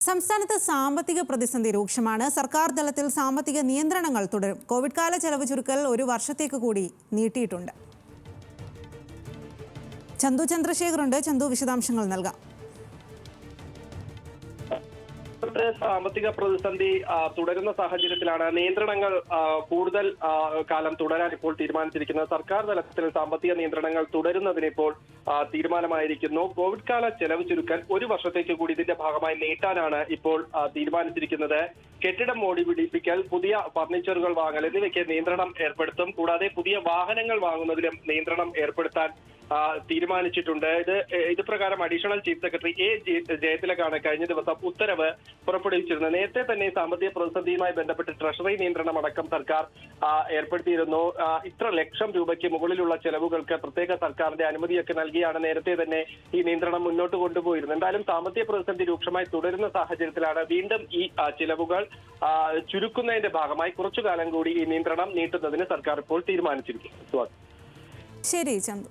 സംസ്ഥാനത്ത് സാമ്പത്തിക പ്രതിസന്ധി രൂക്ഷമാണ്. സർക്കാർ തലത്തിൽ സാമ്പത്തിക നിയന്ത്രണങ്ങൾ തുടരും. കോവിഡ് കാല ചെലവ് ചുരുക്കൽ ഒരു വർഷത്തേക്ക് കൂടി നീട്ടിയിട്ടുണ്ട്. ചന്തു ചന്ദ്രശേഖറുണ്ട്. ചന്തു, വിശദാംശങ്ങൾ നൽകാം. സാമ്പത്തിക പ്രതിസന്ധി തുടരുന്ന സാഹചര്യത്തിലാണ് നിയന്ത്രണങ്ങൾ കൂടുതൽ കാലം തുടരാൻ ഇപ്പോൾ തീരുമാനിച്ചിരിക്കുന്നത്. സർക്കാർ തലത്തിൽ സാമ്പത്തിക നിയന്ത്രണങ്ങൾ തുടരുന്നതിന് ഇപ്പോൾ തീരുമാനമായിരിക്കുന്നു. കോവിഡ് കാല ചെലവ് ചുരുക്കൽ ഒരു വർഷത്തേക്ക് കൂടി ഇതിന്റെ ഭാഗമായി നീട്ടാനാണ് ഇപ്പോൾ തീരുമാനിച്ചിരിക്കുന്നത്. കെട്ടിടം മോടി പിടിപ്പിക്കൽ, പുതിയ ഫർണിച്ചറുകൾ വാങ്ങൽ എന്നിവയ്ക്ക് നിയന്ത്രണം ഏർപ്പെടുത്തും. കൂടാതെ പുതിയ വാഹനങ്ങൾ വാങ്ങുന്നതിലും നിയന്ത്രണം ഏർപ്പെടുത്താൻ തീരുമാനിച്ചിട്ടുണ്ട്. ഇത് പ്രകാരം അഡീഷണൽ ചീഫ് സെക്രട്ടറി എ ജയതിലകാണ് കഴിഞ്ഞ ദിവസം ഉത്തരവ് പുറപ്പെടുവിച്ചിരുന്നത്. നേരത്തെ തന്നെ സാമ്പത്തിക പ്രതിസന്ധിയുമായി ബന്ധപ്പെട്ട് ട്രഷറി നിയന്ത്രണം അടക്കം സർക്കാർ ഏർപ്പെടുത്തിയിരുന്നു. ഇത്ര ലക്ഷം രൂപയ്ക്ക് മുകളിലുള്ള ചെലവുകൾക്ക് പ്രത്യേക സർക്കാരിന്റെ അനുമതിയൊക്കെ നൽകിയാണ് നേരത്തെ തന്നെ ഈ നിയന്ത്രണം മുന്നോട്ട് കൊണ്ടുപോയിരുന്നത്. എന്തായാലും സാമ്പത്തിക പ്രതിസന്ധി രൂക്ഷമായി തുടരുന്ന സാഹചര്യത്തിലാണ് വീണ്ടും ഈ ചിലവുകൾ ചുരുക്കുന്നതിന്റെ ഭാഗമായി കുറച്ചു കാലം കൂടി ഈ നിയന്ത്രണം നീട്ടുന്നതിന് സർക്കാർ ഇപ്പോൾ തീരുമാനിച്ചിരിക്കുന്നു. ശരി ചന്തു.